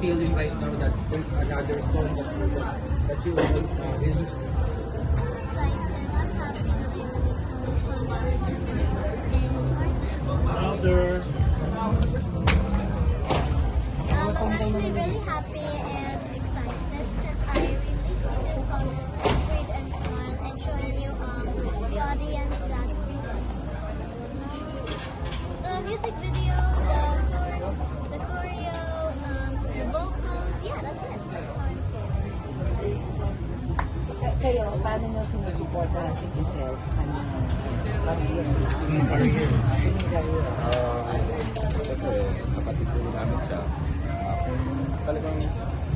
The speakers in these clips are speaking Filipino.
feeling right now that there's another song that you will release? Excited. I'm happy that I released the song. Another. I'm actually really happy and excited since I released this song, Breathe and Smile, and showing you the audience that the music video, the choreo, the vocals, yeah, that's it. That's how I feel. Kayo, paano nyo sinusuportahan si Giselle sa kanyang career? Singing career. Singing career. Siyempre, kapatid ko namin siya. Kung talagang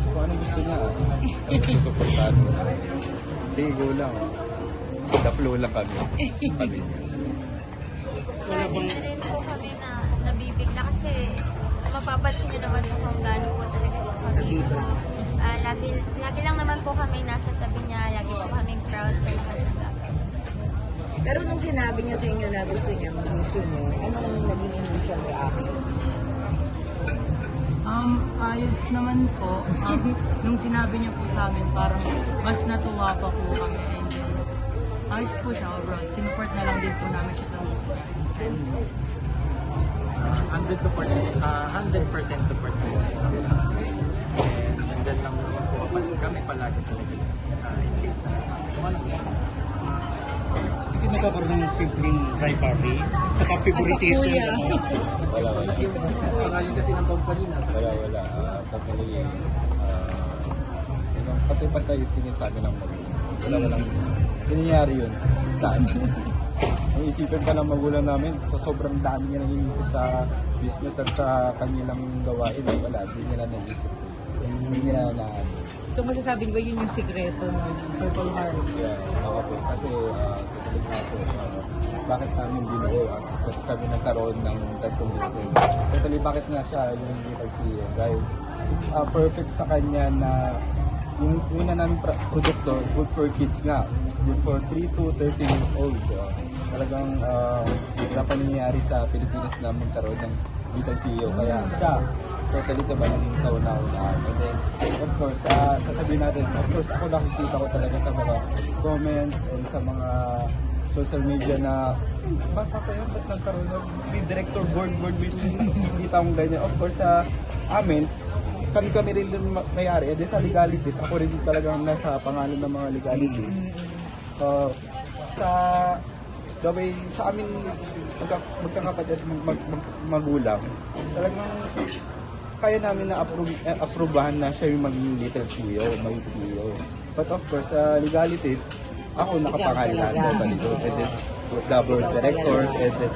kung ano gusto niya, susuportahan mo. Sige, go lang. The flow lang kami. Pamilya. Lagi rin po kami na nabibigla kasi mapapansin nyo naman po kung gaano po talaga yung kami ko. Lagi lang naman po kami nasa tabi niya, lagi po kaming proud sa lahat ng gagawin. Pero nung sinabi niya sa inyo na gusto niya mag-singing, anong naging initial reaction? Ayos naman po. Nung sinabi niya po sa amin, parang mas natuwa pa po kami. And then, ayos po siya overall. Sinuport na lang din po namin siya sa music. 100% support po. And nandyan lang naman po kami palagi sa likod. In case na Hindi nagkakaroon ng simpleng rivalry tsaka favoritism. Wala. Yung pangalan kasi ng company na Wala. Totally, pati-pantay yung tingin sa akin ng magulang. Walang nangyayari yun sa akin. Ang isipin pa ng magulang namin, sa sobrang dami niya nang iniisip sa business at sa kanilang gawain, wala, hindi nila naisip. Hindi nila na So masasabi niyo ba yun yung sikreto ng Purple Hearts? ako po. Kasi tutulog nga po, bakit namin binuo at bakit kami nagkaroon ng tatong business. Totally, bakit nga siya yung Little CEO? Dahil it's perfect sa kanya na yung una namin produkto, good for kids nga. Good for 3 to 13 years old. Talagang wala pa nangyayari sa Pilipinas na magkaroon ng Little CEO. Kaya siya, totally diba naging kauna-unaan. And then, of course, sasabihin natin, of course, ako nakikita ko talaga sa mga comments and sa mga social media na baka pa yun, ba't nagkaroon ng may director board meeting, nakikita akong ganyan. Of course, sa amin, kami rin din may-ari. And then sa legalities, ako rin talagang nasa pangalan ng mga legalities. The way sa amin magkakapatid magulang, talagang kaya namin na approvehan na siya yung maging Little CEO, maging CEO. But of course, sa legalities, ako nakapangalan sa likod. And then, the board directors, and then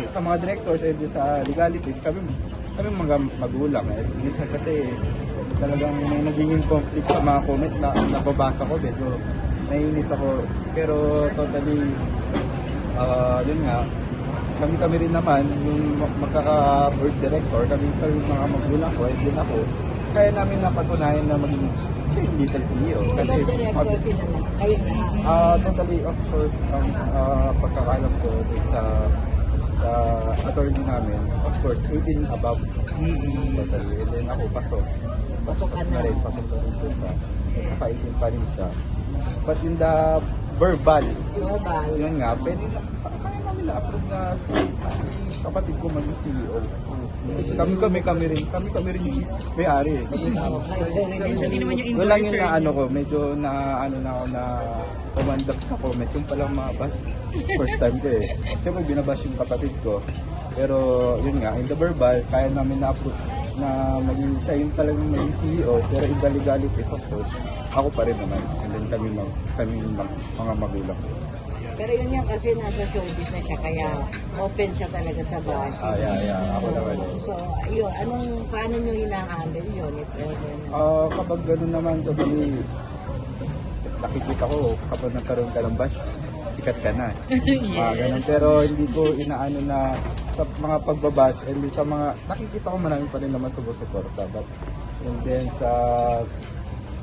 sa mga directors, and then sa legalities, kami mga magulang. Minsan kasi talagang may naging conflict sa mga comment na nababasa ko, medyo naiinis ako. Pero totally, yun nga, kami rin naman, yung magkaka-board director, kami mga magulang ko, and din ako, kaya namin napatunayan na maging Little CEO. Kasi director sila na? Kayo na? Totally, of course, ang pagkakalam ko sa attorney namin, of course, 18 above. Totally. And then ako, pasok na rin po sa 18 pa rin siya. But in the verbal, yun nga, pwede na, kaya namin na-approve na si kapatid ko maging CEO. Kami rin yung may-ari. Wala yung na ano ko, medyo na ano na ako na umandap sa comment. Yung palang mga bash, first time ko eh. Siyempre binabash yung kapatid ko. Pero yun nga, in the verbal, kaya namin na-approve na maging siya yung talagang maging CEO. Pero in the legalities, of course, ako pa rin naman. And then kami mga magulang. Pero yun yan kasi nasa showbiz na siya, kaya open siya talaga sa bash. Ako naman. So, yun, paano nyo hina-handle yun? Kapag gano'n naman, totally, nakikita ko kapag nagkaroon ka ng bash, sikat ka na. Ganun. Pero hindi ko inaano na sa mga pagbabash, and sa mga, nakikita ko marami pa rin naman sumusuporta. But, and then sa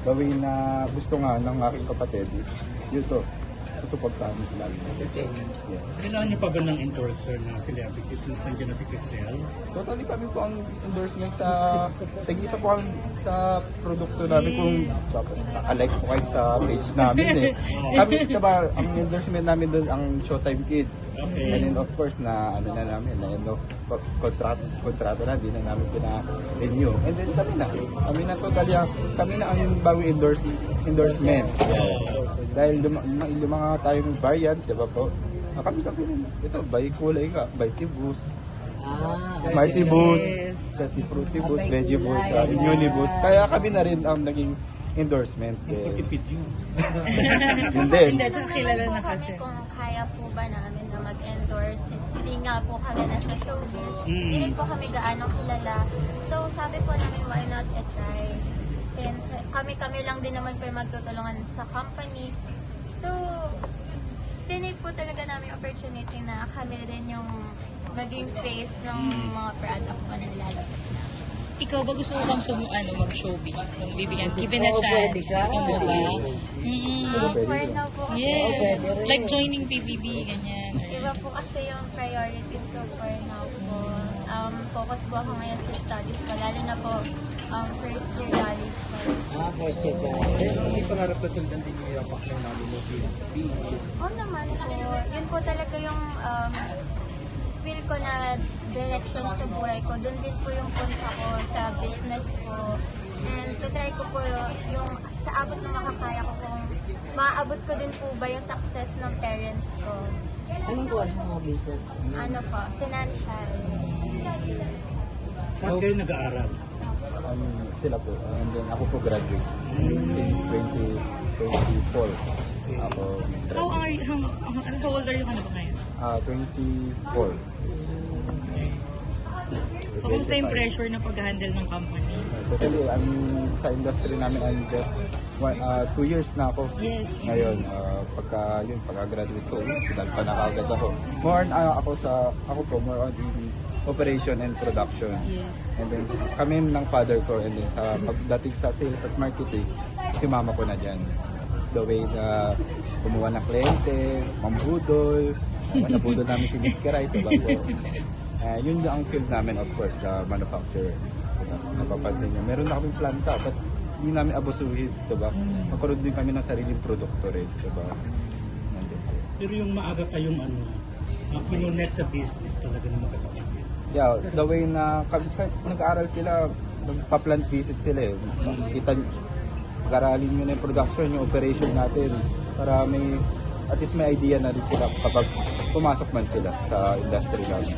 gawin na gusto nga ng aking kapatid is, yun to, susuportahan lagi. Yeah. Kailangan niyo pa ba ng endorser na celebrity since nandiyan na si Crisel? Totally kami po ang endorsement sa tag-isa po ang sa produkto namin kung alike po kayo sa page namin eh. Kami diba, ang endorsement namin doon ang Showtime Kids. Okay. And then of course na ano na namin, na end of kontrata na, di na namin pina-renew. And then kami na totally, kami na ang bagong endorsement. Dahil mga tayong variant, diba po? Kami rin. Ito, by kulay nga, by Tibus. Smarty Boost, kasi Fruity Boost, Veggie Boost, Uniboost. Kaya kami na rin ang naging endorsement. Mas matipid yun. Yun din. Kilala na kasi. Kung kaya po ba namin na mag-endorse since hindi nga po kami nasa showbiz. Hindi rin po kami gaano kilala. So sabi po namin, why not try? Since kami lang din naman po yung magtutulungan sa company. So, tinake po talaga namin yung opportunity na kami rin yung maging face ng mga product po na nilalabas namin. Ikaw ba gusto mo bang mag-showbiz? Kung bibigyan, given a chance, gusto mo ba? For now po kasi, Yes, like joining PBB, ganyan. iba po kasi yung priorities ko for now po. Focus po ako ngayon sa studies ko, lalo na po first year college po. Pero hindi pangarap na sundan din yung yapak ng namin mo PBS. Oo naman po, yun po talaga yung feel ko na direction sa buhay ko. Doon din po yung punta ko sa business ko. And to try ko po yung sa abot na makakaya ko kung maaabot ko din po ba yung success ng parents ko. Anong klase mga business? Ano po, financial. Saan kayo nag-aaral? Sila po. And then ako po graduate. Since 2024. Ako How old are you ka na ba ngayon? 24. So, kumusta yung pressure na pag-handle ng company? Totally, sa industry namin, I'm just 2 years na ako. Yes. Ngayon, pagka-graduate ko, sinagpa na kagad ako. More on the operation and production. Yes. And then, kami ng father ko, and then sa pagdating sa sales at marketing, si mama ko na dyan. The way na kumuha ng kliyente, mambudol, nabudol namin si Miss Kiray, diba po? Yun ang field namin, of course, the manufacturer. Diba? Napapansin nyo. Meron na kaming planta, but hindi namin abusuhin, diba? Magkaroon din kami ng sariling produkto rin, diba? Nandun po. Pero yung maaga kayong kinunet sa business talaga na magkakapit. Yeah, the way na kahit nag-aaral sila, nagpa-plant visit sila eh. Pag-aralin nyo na yung production, yung operation natin, para at least may idea na rin sila kapag pumasok man sila sa industry namin.